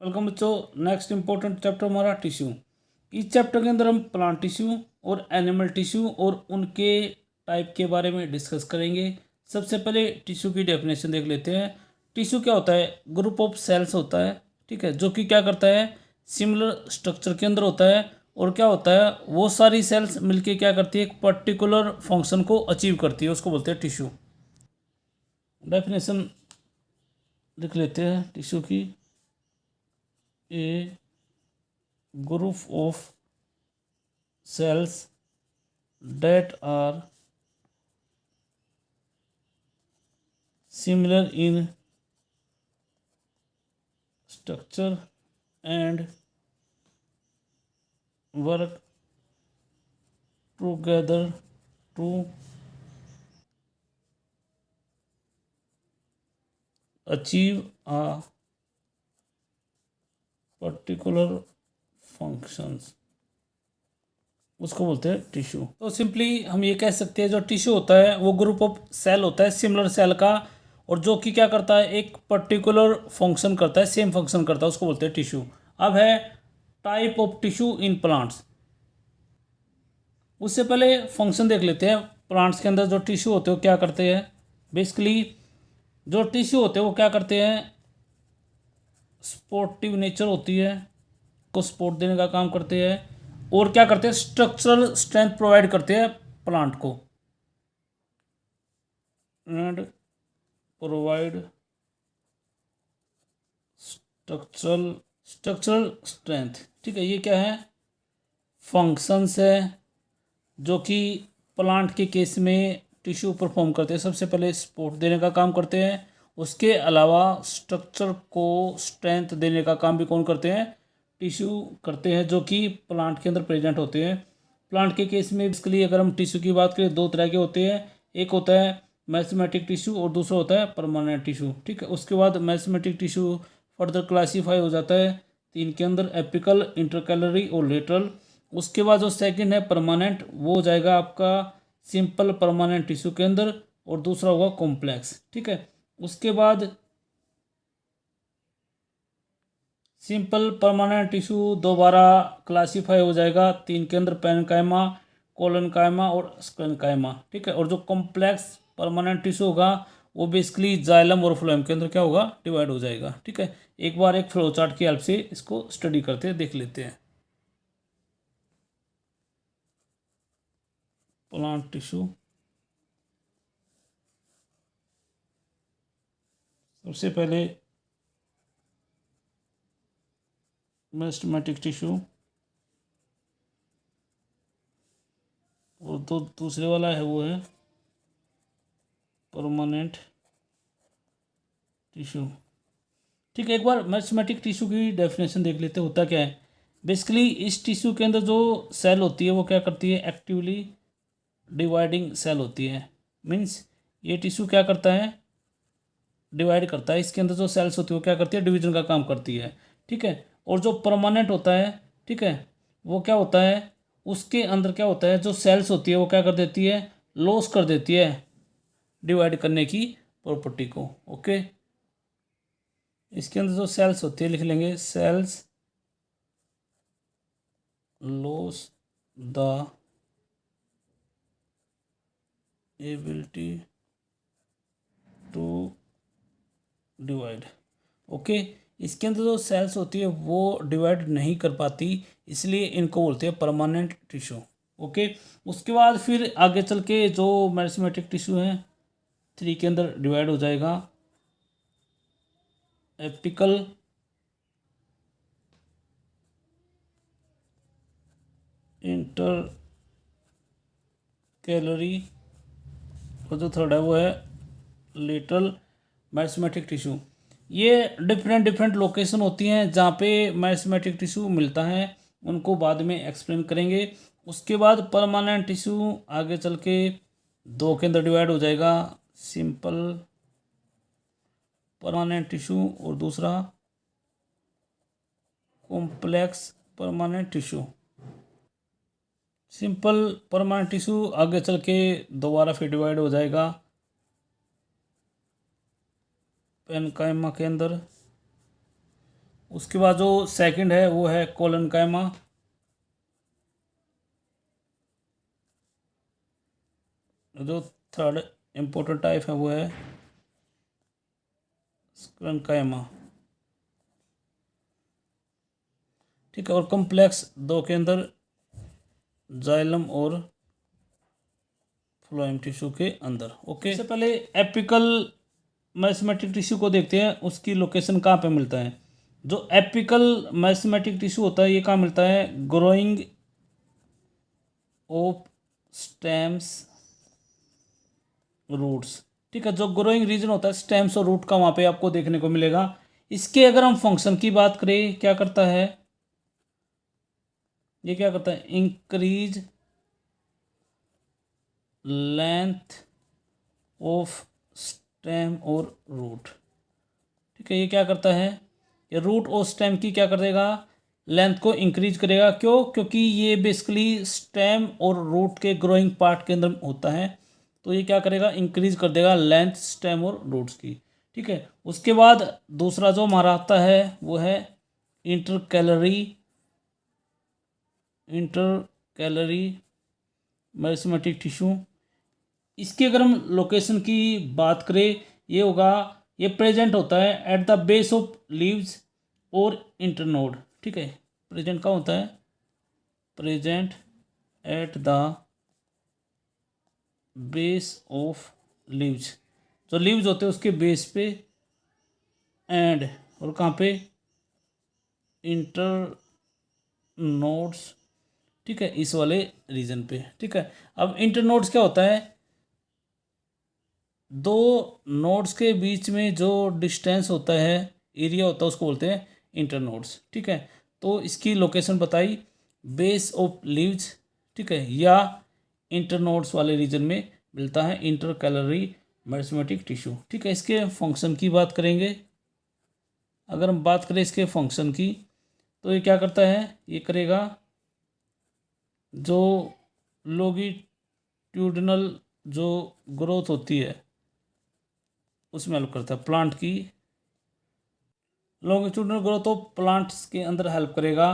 Welcome बच्चों। Next important chapter हमारा tissue. इस चैप्टर के अंदर हम प्लांट टिश्यू और एनिमल टिश्यू और उनके टाइप के बारे में डिस्कस करेंगे। सबसे पहले टिश्यू की डेफिनेशन देख लेते हैं। टिश्यू क्या होता है? ग्रुप ऑफ सेल्स होता है, ठीक है, जो कि क्या करता है, सिमिलर स्ट्रक्चर के अंदर होता है। और क्या होता है, वो सारी सेल्स मिलके क्या करती है, एक पर्टिकुलर फंक्शन को अचीव करती है, उसको बोलते हैं टिश्यू। डेफिनेशन लिख लेते हैं टिश्यू की। ए group of cells that are similar in structure and work together to achieve a particular functions, उसको बोलते हैं टिश्यू। तो सिंपली हम ये कह सकते हैं जो टिश्यू होता है वो ग्रुप ऑफ सेल होता है, सिमिलर सेल का, और जो कि क्या करता है, एक पर्टिकुलर फंक्शन करता है, सेम फंक्शन करता है, उसको बोलते हैं टिश्यू। अब है type of tissue in plants. उससे पहले फंक्शन देख लेते हैं। प्लांट्स के अंदर जो टिश्यू होते हैं वो क्या करते हैं। बेसिकली जो टिश्यू होते हैं वो क्या करते हैं, सपोर्टिव नेचर होती है, को सपोर्ट देने का काम करते हैं, और क्या करते हैं, स्ट्रक्चरल स्ट्रेंथ प्रोवाइड करते हैं प्लांट को, and provide structural structural strength. ठीक है, ये क्या है, फंक्शंस है जो कि प्लांट के केस में टिश्यू परफॉर्म करते हैं। सबसे पहले सपोर्ट देने का काम करते हैं, उसके अलावा स्ट्रक्चर को स्ट्रेंथ देने का काम भी कौन करते हैं, टिश्यू करते हैं, जो कि प्लांट के अंदर प्रेजेंट होते हैं। प्लांट के केस में बेसिकली अगर हम टिश्यू की बात करें, दो तरह के होते हैं। एक होता है मैथमेटिक टिश्यू और दूसरा होता है परमानेंट टिश्यू। ठीक है, उसके बाद मैथमेटिक टिश्यू फर्दर क्लासीफाई हो जाता है तीन के अंदर, एपिकल, इंटरकैलरी और लेटरल। उसके बाद जो सेकंड है परमानेंट, वो हो जाएगा आपका सिंपल परमानेंट टिश्यू के अंदर, और दूसरा होगा कॉम्प्लेक्स। ठीक है, उसके बाद सिंपल परमानेंट टिश्यू दोबारा क्लासीफाई हो जाएगा तीन के अंदर, पेनकाइमा, कोलनकाइमा और स्क्लेनकाइमा। ठीक है, और जो कॉम्प्लेक्स परमानेंट टिश्यू होगा वो बेसिकली जाइलम और फ्लोएम के अंदर क्या होगा, डिवाइड हो जाएगा। ठीक है, एक बार एक फ्लो चार्ट की हेल्प से इसको स्टडी करते हैं, देख लेते हैं। प्लांट टिश्यू, सबसे पहले मेरिस्टेमेटिक टिश्यू, और तो दूसरे वाला है वो है परमानेंट टिश्यू। ठीक है, एक बार मेरिस्टेमेटिक टिश्यू की डेफिनेशन देख लेते हैं, होता क्या है। बेसिकली इस टिश्यू के अंदर जो सेल होती है वो क्या करती है, एक्टिवली डिवाइडिंग सेल होती है। मीन्स ये टिश्यू क्या करता है, डिवाइड करता है। इसके अंदर जो सेल्स होती है वो क्या करती है, डिवीजन का काम करती है। ठीक है, और जो परमानेंट होता है, ठीक है, वो क्या होता है, उसके अंदर क्या होता है, जो सेल्स होती है वो क्या कर देती है, लॉस कर देती है डिवाइड करने की प्रॉपर्टी को। ओके, इसके अंदर जो सेल्स होती है लिख लेंगे, cells loss the ability to divide. Okay, इसके अंदर जो सेल्स होती है वो डिवाइड नहीं कर पाती, इसलिए इनको बोलते हैं परमानेंट टिश्यू। ओके, उसके बाद फिर आगे चल के जो मेरिस्टेमेटिक टिश्यू है थ्री के अंदर डिवाइड हो जाएगा, एपिकल, इंटर कैलरी, और जो थर्ड है वो है लेटरल मेरिस्टेमेटिक टिश्यू। ये डिफरेंट डिफरेंट लोकेशन होती हैं जहाँ पे मेरिस्टेमेटिक टिश्यू मिलता है, उनको बाद में एक्सप्लेन करेंगे। उसके बाद परमानेंट टिश्यू आगे चल के दो के अंदर डिवाइड हो जाएगा, सिंपल परमानेंट टिश्यू और दूसरा complex permanent tissue. Simple permanent tissue आगे चल के दोबारा फिर डिवाइड हो जाएगा पेनकाइमा के अंदर, उसके बाद जो सेकंड है वो है कोलनकाइमा। जो थर्ड इम्पोर्टेंट टाइप है वो है स्क्लेनकाइमा। ठीक है, और कॉम्प्लेक्स दो के अंदर जाइलम और फ्लोएम टिश्यू के अंदर। ओके, सबसे पहले एपिकल मैस्मेटिक टिश्यू को देखते हैं, उसकी लोकेशन कहाँ पे मिलता है। जो एपिकल मैस्मेटिक टिश्यू होता है ये कहाँ मिलता है, ग्रोइंग ऑफ स्टेम्स रूट्स। ठीक है, जो ग्रोइंग रीजन होता है स्टेम्स और रूट का वहाँ पे आपको देखने को मिलेगा। इसके अगर हम फंक्शन की बात करें, क्या करता है ये, क्या करता है, इंक्रीज लेंथ ऑफ स्टेम और रूट। ठीक है, ये क्या करता है, ये रूट और स्टेम की क्या कर देगा, लेंथ को इंक्रीज करेगा। क्यों, क्योंकि ये बेसिकली स्टेम और रूट के ग्रोइंग पार्ट के अंदर होता है, तो ये क्या करेगा, इंक्रीज कर देगा लेंथ स्टेम और रूट्स की। ठीक है, उसके बाद दूसरा जो हमारा आता है वो है इंटर कैलरी मैरिस्मेटिक टिश्यू। इसकी अगर हम लोकेशन की बात करें, ये होगा, ये प्रेजेंट होता है at the base of leaves और इंटरनोड। ठीक है, प्रेजेंट कहाँ होता है, present at the base of leaves, जो लीव्स होते हैं उसके बेस पे, एंड और कहाँ पे, इंटर नोड्स। ठीक है, इस वाले रीजन पे। ठीक है, अब इंटर नोड्स क्या होता है, दो नोड्स के बीच में जो डिस्टेंस होता है, एरिया होता है, उसको बोलते हैं इंटर नोड्स। ठीक है, तो इसकी लोकेशन बताई बेस ऑफ लीव्स। ठीक है, या इंटर नोड्स वाले रीजन में मिलता है इंटर कैलरी मैरिस्मेटिक टिश्यू। ठीक है, इसके फंक्शन की बात करेंगे। अगर हम बात करें इसके फंक्शन की, तो ये क्या करता है, ये करेगा जो लॉन्गिट्यूडिनल जो ग्रोथ होती है उसमें हेल्प करता है, प्लांट की लॉन्गिट्यूडिनल ग्रोथ ऑफ प्लांट्स के अंदर हेल्प करेगा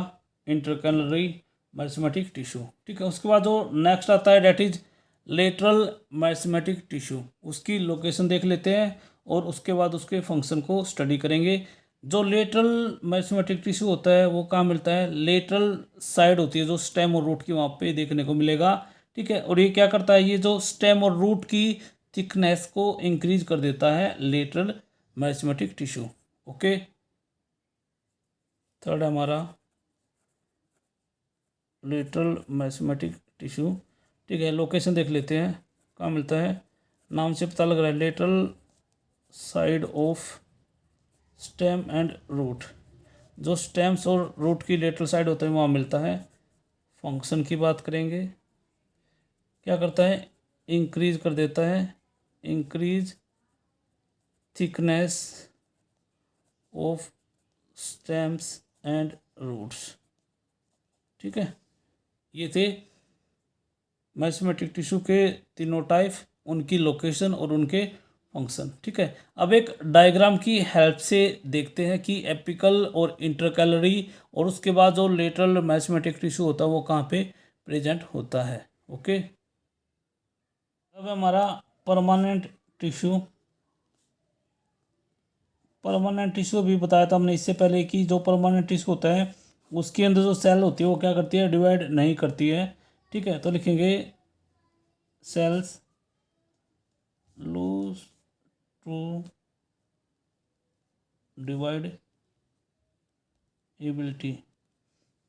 इंटरकैलरी मैरिस्मेटिक टिश्यू। ठीक है, उसके बाद जो नेक्स्ट आता है that is lateral meristematic tissue, उसकी लोकेशन देख लेते हैं और उसके बाद उसके फंक्शन को स्टडी करेंगे। जो लेटरल मैरिस्मेटिक टिश्यू होता है वो कहाँ मिलता है, लेटरल साइड होती है जो स्टेम और रूट की, वहाँ पे देखने को मिलेगा। ठीक है, और ये क्या करता है, ये जो स्टेम और रूट की थिकनेस को इंक्रीज कर देता है lateral meristematic tissue. Okay, third हमारा लेटरल मैरिस्मेटिक टिश्यू। ठीक है, लोकेशन देख लेते हैं कहाँ मिलता है, नाम से पता लग रहा है lateral side of stem and root. जो स्टेम्स और रूट की लेटरल साइड होता है वहाँ मिलता है। फंक्शन की बात करेंगे, क्या करता है, इंक्रीज कर देता है, increase thickness of stems and roots. ठीक है, ये थे मैथमेटिक टिश्यू के तीनों टाइप, उनकी लोकेशन और उनके फंक्शन। ठीक है, अब एक डायग्राम की हेल्प से देखते हैं कि एपिकल और इंटरकैलरी और उसके बाद जो लेटरल मैथमेटिक टिश्यू होता है वो कहाँ पे प्रेजेंट होता है। ओके, अब हमारा परमानेंट टिश्यू। परमानेंट टिश्यू भी बताया था हमने इससे पहले कि जो परमानेंट टिश्यू होता है उसके अंदर जो सेल होती है वो क्या करती है, डिवाइड नहीं करती है। ठीक है, तो लिखेंगे cells lose to divide ability.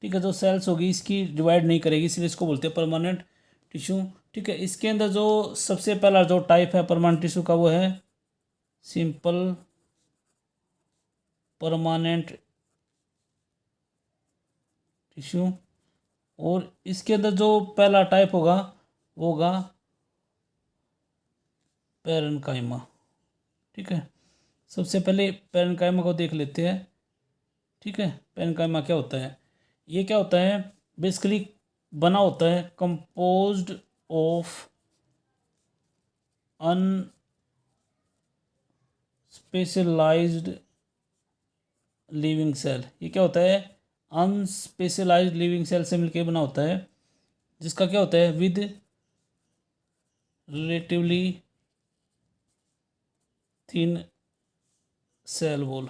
ठीक है, जो सेल्स होगी इसकी डिवाइड नहीं करेगी, इसलिए इसको बोलते हैं परमानेंट टिश्यू। ठीक है, इसके अंदर जो सबसे पहला जो टाइप है परमानेंट टिश्यू का वो है सिंपल परमानेंट टिश्यू, और इसके अंदर जो पहला टाइप होगा वो होगा पैरेन्काइमा। ठीक है, सबसे पहले पैरेन्काइमा को देख लेते हैं। ठीक है, पैरेन्काइमा क्या होता है, ये क्या होता है, बेसिकली बना होता है कंपोज्ड ऑफ अनस्पेशलाइज्ड लिविंग सेल, ये क्या होता है, अनस्पेशलाइज्ड लिविंग सेल से मिलकर बना होता है, जिसका क्या होता है, with relatively thin cell wall,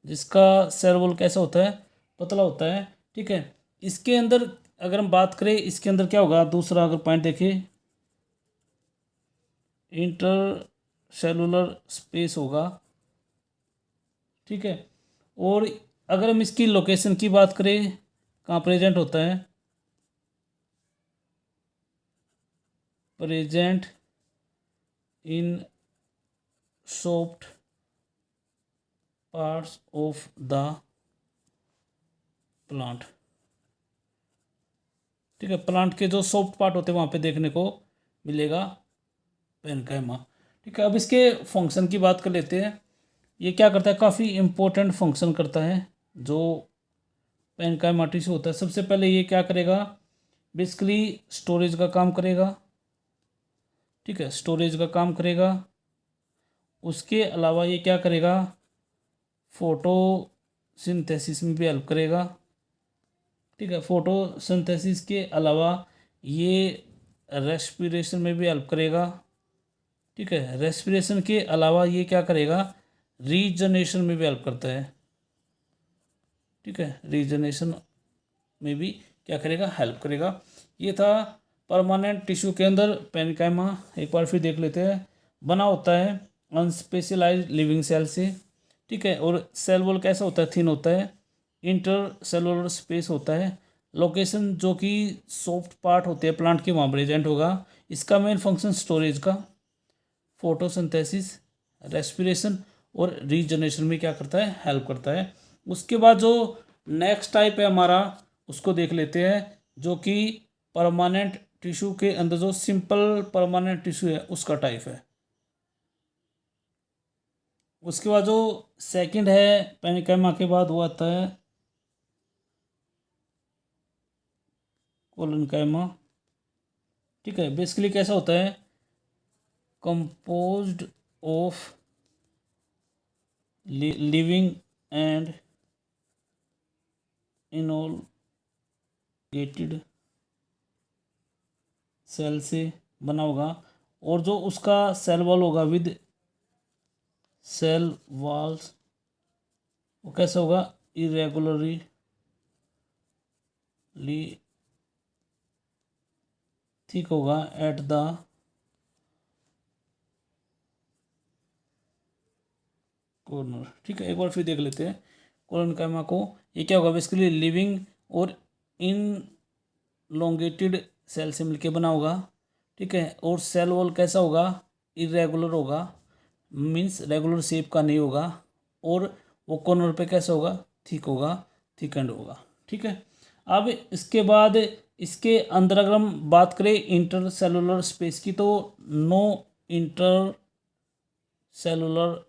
जिसका सेल वॉल कैसा होता है, पतला होता है। ठीक है, इसके अंदर अगर हम बात करें, इसके अंदर क्या होगा, दूसरा अगर पॉइंट देखें, इंटर सेलुलर स्पेस होगा। ठीक है, और अगर हम इसकी लोकेशन की बात करें, कहाँ प्रेजेंट होता है, present in soft parts of the plant. ठीक है, प्लांट के जो सॉफ्ट पार्ट होते हैं वहाँ पे देखने को मिलेगा पेनकाइमा। ठीक है, अब इसके फंक्शन की बात कर लेते हैं। ये क्या करता है, काफ़ी इम्पोर्टेंट फंक्शन करता है जो पेनकाइमा टिश्यू होता है। सबसे पहले ये क्या करेगा, बेसिकली स्टोरेज का काम करेगा। ठीक है, स्टोरेज का काम करेगा। उसके अलावा ये क्या करेगा, फोटोसिंथेसिस में भी हेल्प करेगा। ठीक है, फोटोसिंथेसिस के अलावा ये रेस्पिरेशन में भी हेल्प करेगा। ठीक है, रेस्पिरेशन के अलावा ये क्या करेगा, रीजनरेशन में भी हेल्प करता है। ठीक है, रीजनरेशन में भी क्या करेगा, हेल्प करेगा। ये था परमानेंट टिश्यू के अंदर पेनकाइमा। एक बार फिर देख लेते हैं। बना होता है अनस्पेशलाइज्ड लिविंग सेल से। ठीक है, और सेल वॉल कैसा होता है, थिन होता है। इंटर सेलुलर स्पेस होता है। लोकेशन जो कि सॉफ्ट पार्ट होते हैं प्लांट के, वहाँ प्रेजेंट होगा। इसका मेन फंक्शन स्टोरेज का, फोटोसिंथेसिस, रेस्पिरेशन और रीजनरेशन में क्या करता है, हेल्प करता है। उसके बाद जो नेक्स्ट टाइप है हमारा, उसको देख लेते हैं, जो कि परमानेंट टिश्यू के अंदर जो सिंपल परमानेंट टिश्यू है उसका टाइप है। उसके बाद जो सेकंड है पेनिकाइमा के बाद वो आता है कोलोनकाइमा। ठीक है, बेसिकली कैसा होता है, composed of living and elongated cell से बना होगा। और जो उसका सेल वॉल होगा विद सेल वॉल्स, वो कैसा होगा, इरेगुलरली ठीक होगा एट द कॉर्नर। ठीक है, एक बार फिर देख लेते हैं कोलोनकाइमा को। ये क्या होगा, बेसिकली लिविंग और इन लोंगेटेड सेल से मिलके बना होगा। ठीक है, और सेल वॉल कैसा होगा, इरेगुलर होगा, मीन्स रेगुलर शेप का नहीं होगा। और वो कॉर्नर पे कैसा होगा, थिक होगा, थिकंड होगा। ठीक है, अब इसके बाद इसके अंदर अगर हम बात करें इंटर सेलुलर स्पेस की, तो no intercellular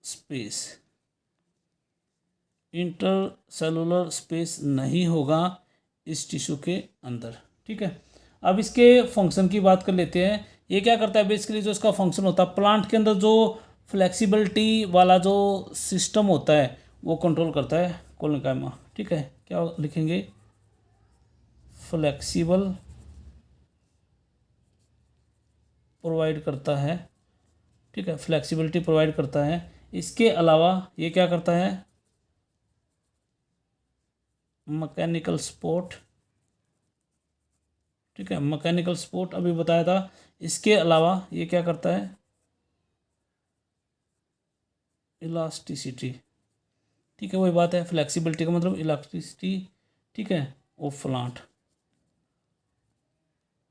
space, intercellular space नहीं होगा इस टिश्यू के अंदर। ठीक है, अब इसके फंक्शन की बात कर लेते हैं। ये क्या करता है, बेसिकली जो इसका फंक्शन होता है, प्लांट के अंदर जो फ्लेक्सिबिलिटी वाला जो सिस्टम होता है वो कंट्रोल करता है कोलोनकाइमा। ठीक है, क्या लिखेंगे, फ्लेक्सिबल प्रोवाइड करता है। ठीक है, फ्लेक्सिबिलिटी प्रोवाइड करता है। इसके अलावा ये क्या करता है, मैकेनिकल सपोर्ट। ठीक है, मैकेनिकल सपोर्ट अभी बताया था। इसके अलावा ये क्या करता है, इलास्टिसिटी। ठीक है, वही बात है, फ्लेक्सिबिलिटी का मतलब इलास्टिसिटी। ठीक है, वो प्लांट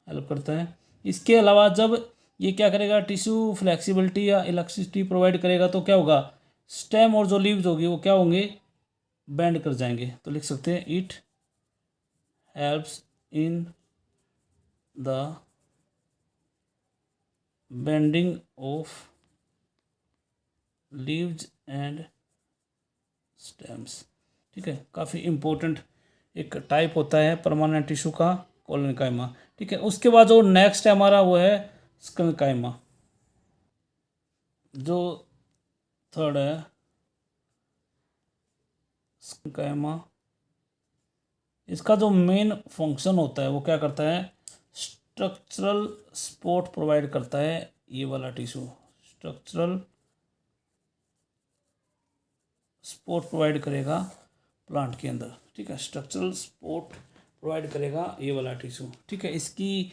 हेल्प करता है। इसके अलावा जब ये क्या करेगा, टिश्यू फ्लेक्सिबिलिटी या इलास्टिसिटी प्रोवाइड करेगा, तो क्या होगा, स्टेम और जो लीव्स होगी वो क्या होंगे, बेंड कर जाएंगे। तो लिख सकते हैं, it helps in the bending of leaves and stems. ठीक है, काफ़ी इम्पोर्टेंट एक टाइप होता है परमानेंट टिश्यू का, कोलोनकाइमा। ठीक है, उसके बाद जो नेक्स्ट है हमारा वो है स्कंकाइमा। जो थर्ड है स्क्लेमा, इसका जो मेन फंक्शन होता है वो क्या करता है, स्ट्रक्चरल सपोर्ट प्रोवाइड करता है। ये वाला टिश्यू स्ट्रक्चरल सपोर्ट प्रोवाइड करेगा प्लांट के अंदर, ठीक है, स्ट्रक्चरल सपोर्ट प्रोवाइड करेगा ये वाला टिश्यू, ठीक है। इसकी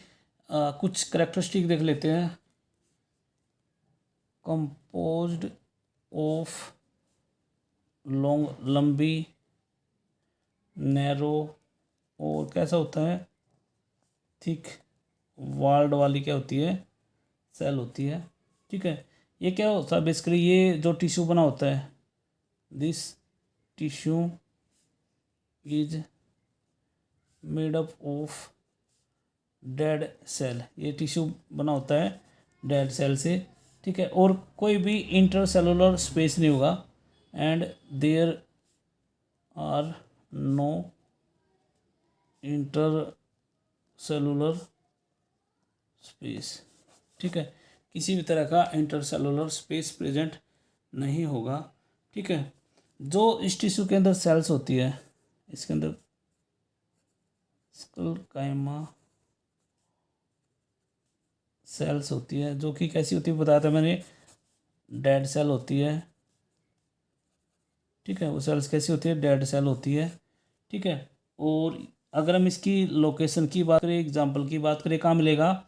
कुछ करेक्टरिस्टिक देख लेते हैं। कंपोज्ड ऑफ लॉन्ग, लंबी, नैरो, और कैसा होता है, थिक वाल्ड वाली क्या होती है, सेल होती है, ठीक है। ये क्या होता है बेसिकली, ये जो टिश्यू बना होता है, this tissue is made up of dead cell, ये टिश्यू बना होता है डेड सेल से, ठीक है। और कोई भी इंटरसेलुलर स्पेस नहीं होगा, and there are no intercellular space, ठीक है, किसी भी तरह का इंटरसेलुलर स्पेस प्रेजेंट नहीं होगा, ठीक है। जो इस टिश्यू के अंदर सेल्स होती है, इसके अंदर स्क्लेमा सेल्स होती है, जो कि कैसी होती है बताया था मैंने, डेड सेल होती है, ठीक है। वो सेल्स कैसी होती है, डेड सेल होती है, ठीक है। और अगर हम इसकी लोकेशन की बात करें, एग्जांपल की बात करें, कहाँ मिलेगा,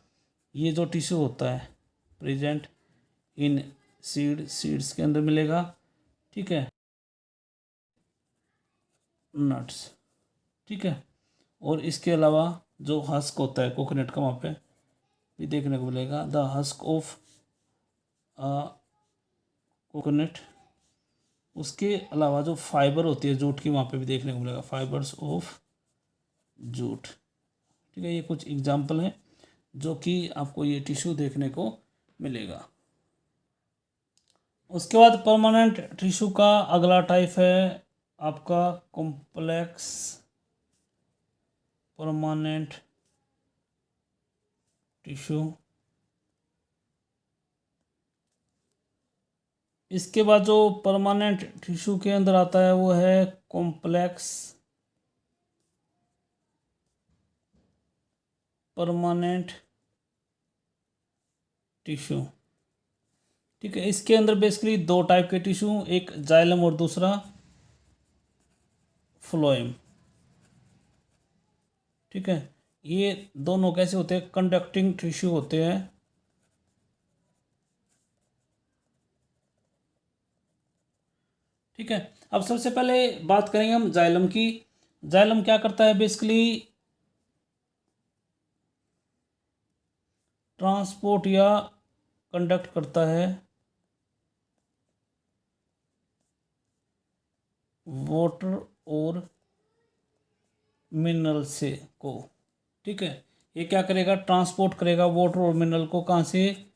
ये जो टिश्यू होता है प्रेजेंट इन सीड्स के अंदर मिलेगा, ठीक है, नट्स, ठीक है। और इसके अलावा जो हस्क होता है कोकोनट का, वहाँ पे भी देखने को मिलेगा, द हस्क ऑफ कोकोनट। उसके अलावा जो फाइबर होती है जूट की, वहाँ पे भी देखने को मिलेगा, फाइबर्स ऑफ जूट, ठीक है। ये कुछ एग्जाम्पल हैं जो कि आपको ये टिश्यू देखने को मिलेगा। उसके बाद परमानेंट टिश्यू का अगला टाइप है आपका कॉम्प्लेक्स परमानेंट टिश्यू। इसके बाद जो परमानेंट टिश्यू के अंदर आता है वो है कॉम्प्लेक्स परमानेंट टिश्यू, ठीक है। इसके अंदर बेसिकली दो टाइप के टिश्यू, एक जाइलम और दूसरा फ्लोएम, ठीक है। ये दोनों कैसे होते हैं, कंडक्टिंग टिश्यू होते हैं, ठीक है। अब सबसे पहले बात करेंगे हम जाइलम की। जाइलम क्या करता है बेसिकली, ट्रांसपोर्ट या कंडक्ट करता है वाटर और मिनरल से को, ठीक है। ये क्या करेगा, ट्रांसपोर्ट करेगा वाटर और मिनरल को, कहाँ से,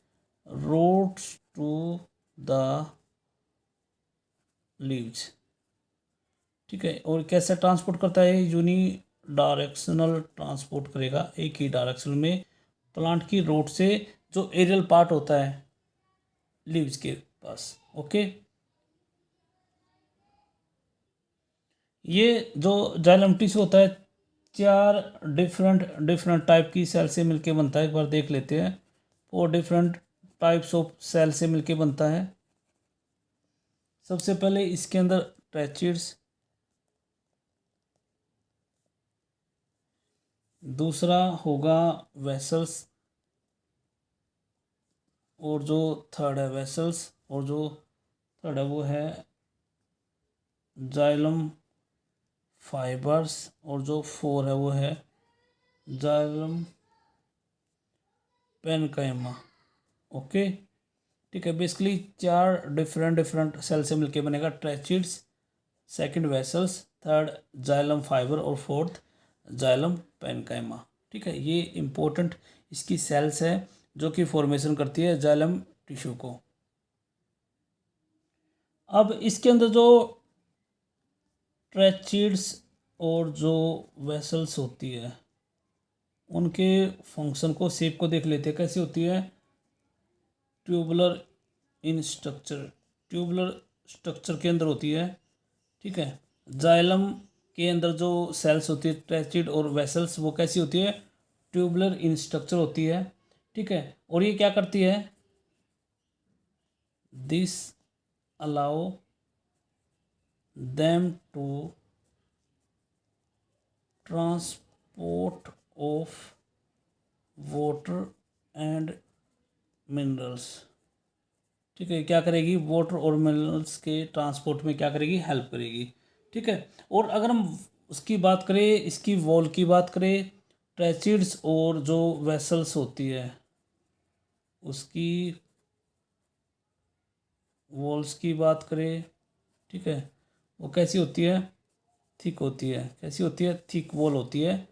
रूट्स टू द लीव्स, ठीक है। और कैसे ट्रांसपोर्ट करता है, यूनी डायरेक्शनल ट्रांसपोर्ट करेगा, एक ही डायरेक्शन में प्लांट की रूट से, जो एरियल पार्ट होता है लीव्स के पास, ओके। ये जो जाइलम टिश्यू होता है, चार डिफरेंट डिफरेंट टाइप की सेल से मिलके बनता है, एक बार देख लेते हैं। 4 डिफरेंट टाइप्स ऑफ सेल से मिलके बनता है। सबसे पहले इसके अंदर ट्रैचिड्स, दूसरा होगा वेसल्स, और जो थर्ड है वेसल्स, और जो थर्ड है वो है जाइलम फाइबर्स, और जो फोर है वो है जाइलम पेनकाइमा, ओके, ठीक है। बेसिकली चार डिफरेंट डिफरेंट सेल से मिलके बनेगा, tracheids, second vessels, third xylem fibre, और फोर्थ जाइलम पेनकाइमा, ठीक है। ये इंपॉर्टेंट इसकी सेल्स है जो कि फॉर्मेशन करती है जाइलम टिश्यू को। अब इसके अंदर जो ट्रैचिड्स और जो वेसल्स होती है, उनके फंक्शन को, शेप को देख लेते हैं कैसी होती है, ट्यूबुलर इन स्ट्रक्चर, ट्यूबुलर स्ट्रक्चर के अंदर होती है, ठीक है। जाइलम के अंदर जो सेल्स होती है ट्रेचिड और वेसल्स, वो कैसी होती है, ट्यूबुलर इन स्ट्रक्चर होती है। ठीक है, और ये क्या करती है, this allow them to transport of water and minerals. ठीक है, क्या करेगी, वाटर और मिनरल्स के ट्रांसपोर्ट में क्या करेगी, हेल्प करेगी। ठीक है, और अगर हम उसकी बात करें, इसकी वॉल की बात करें, ट्रेचिड्स और जो वेसल्स होती है उसकी वॉल्स की बात करें, ठीक है, वो कैसी होती है, थिक होती है। कैसी होती है, थिक वॉल होती है,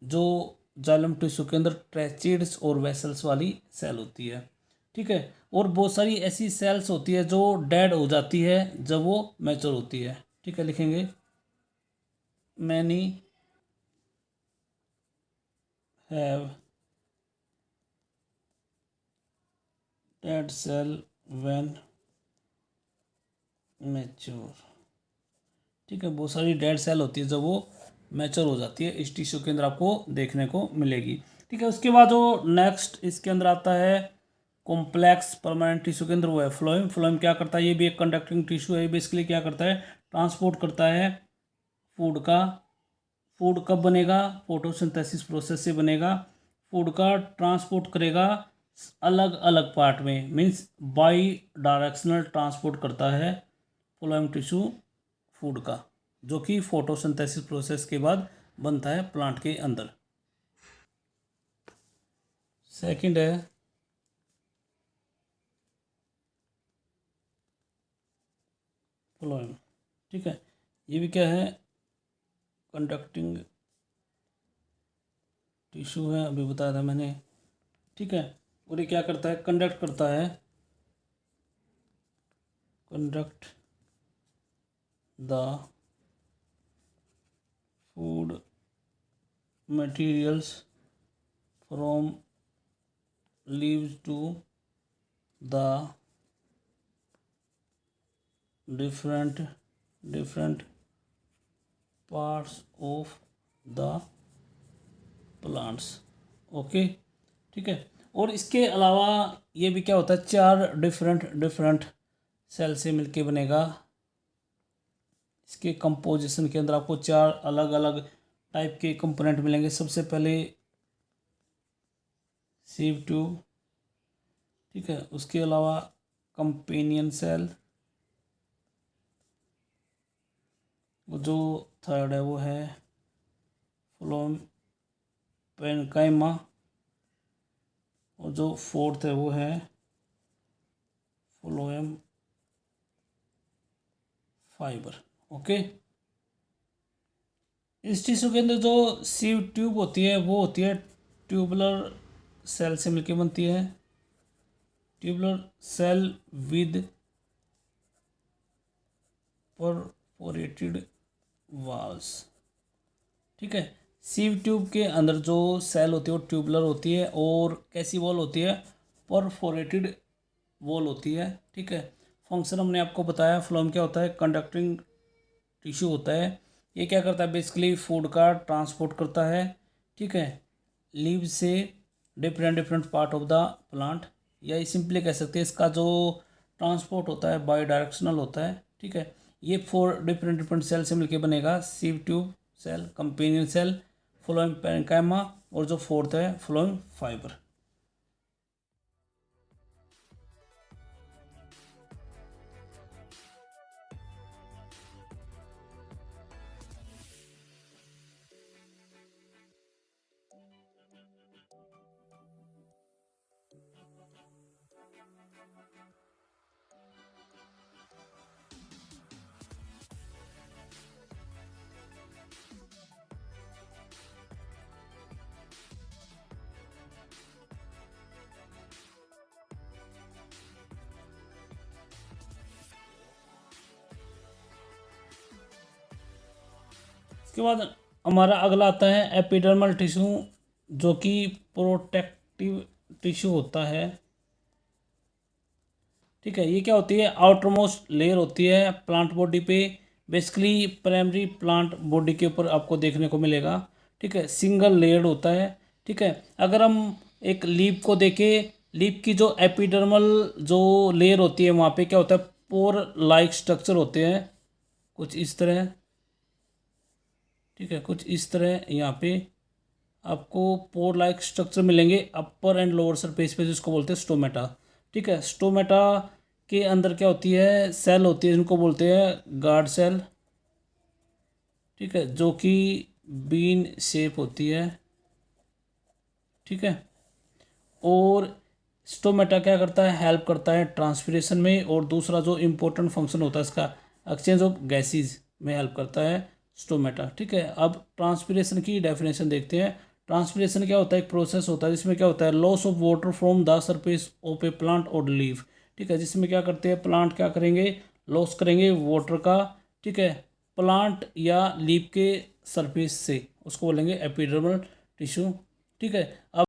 जो जाइलम टिश्यू के अंदर ट्रेचिड्स और वेसल्स वाली सेल होती है। ठीक है, और बहुत सारी ऐसी सेल्स होती है जो डेड हो जाती है जब वो मैच्योर होती है। ठीक है, लिखेंगे many have dead cell when mature. ठीक है, बहुत सारी डेड सेल होती है जब वो मैच्योर हो जाती है, इस टिश्यू के अंदर आपको देखने को मिलेगी। ठीक है, उसके बाद जो नेक्स्ट इसके अंदर आता है कॉम्प्लेक्स परमानेंट टिश्यू के अंदर, वो है फ्लोएम। फ्लोएम क्या करता है, ये भी एक कंडक्टिंग टिश्यू है। बेसिकली क्या करता है, ट्रांसपोर्ट करता है फूड का। फूड कब बनेगा, फोटोसिंथेसिस प्रोसेस से बनेगा। फूड का ट्रांसपोर्ट करेगा अलग अलग पार्ट में, मीन्स बाई डायरेक्शनल ट्रांसपोर्ट करता है फ्लोएम टिश्यू फूड का, जो कि फोटोसिंथेसिस प्रोसेस के बाद बनता है प्लांट के अंदर। सेकंड है फ्लोएम। ठीक है, ये भी क्या है, कंडक्टिंग टिश्यू है, अभी बताया था मैंने। ठीक है, और ये क्या करता है, कंडक्ट करता है, conduct the food materials from leaves to the different different parts of the plants. Okay, ठीक है, और इसके अलावा ये भी क्या होता है, चार डिफरेंट डिफरेंट सेल से मिलके बनेगा। इसके कंपोजिशन के अंदर आपको चार अलग अलग टाइप के कंपोनेंट मिलेंगे। सबसे पहले सीव ट्यूब, ठीक है, उसके अलावा कंपेनियन सेल, वो जो थर्ड है वो है फ्लोएम पेनकाइमा, और जो फोर्थ है वो है फ्लोएम फाइबर। ओके, इस टिश्यू के अंदर जो सीव ट्यूब होती है वो होती है ट्यूबुलर सेल से मिलकर बनती है, tubular cell with perforated walls. ठीक है, सीव ट्यूब के अंदर जो सेल होती है वो ट्यूबुलर होती है, और कैसी वॉल होती है, परफोरेटेड वॉल होती है। ठीक है, फंक्शन हमने आपको बताया, फ्लोएम क्या होता है, कंडक्टिंग टिश्यू होता है। ये क्या करता है, बेसिकली फूड का ट्रांसपोर्ट करता है। ठीक है, लीव से different different part of the plant, या सिंपली कह सकते हैं इसका जो ट्रांसपोर्ट होता है बाई डायरेक्शनल होता है। ठीक है, ये फोर डिफरेंट डिफरेंट सेल से मिलकर बनेगा, sieve tube cell, companion cell, phloem parenchyma, और जो फोर्थ है फ्लोएम फाइबर। उसके बाद हमारा अगला आता है एपिडर्मल टिश्यू, जो कि प्रोटेक्टिव टिश्यू होता है। ठीक है, ये क्या होती है, आउटर मोस्ट लेयर होती है प्लांट बॉडी पे, बेसिकली प्राइमरी प्लांट बॉडी के ऊपर आपको देखने को मिलेगा, ठीक है, सिंगल लेयर्ड होता है, ठीक है। अगर हम एक लीफ को देखें, लीफ की जो एपिडर्मल जो लेयर होती है वहाँ पे क्या होता है, पोर लाइक स्ट्रक्चर होते हैं कुछ इस तरह, ठीक है, कुछ इस तरह यहाँ पे आपको पोर लाइक स्ट्रक्चर मिलेंगे अपर एंड लोअर सरफेस पे, जिसको बोलते हैं स्टोमेटा, ठीक है। स्टोमेटा के अंदर क्या होती है, सेल होती है, जिनको बोलते हैं गार्ड सेल, ठीक है, जो कि बीन शेप होती है, ठीक है। और स्टोमेटा क्या करता है, हेल्प करता है ट्रांसपिरेशन में, और दूसरा जो इम्पोर्टेंट फंक्शन होता है इसका, एक्सचेंज ऑफ गैसेज में हेल्प करता है स्टोमेटा, ठीक है। अब ट्रांसपिरेशन की डेफिनेशन देखते हैं। ट्रांसपिरेशन क्या होता है, एक प्रोसेस होता है जिसमें क्या होता है, loss of water from the surface of A plant और लीफ, ठीक है, जिसमें क्या करते हैं, प्लांट क्या करेंगे, लॉस करेंगे वाटर का, ठीक है, प्लांट या लीफ के सरफेस से, उसको बोलेंगे एपिडर्मल टिश्यू, ठीक है। अब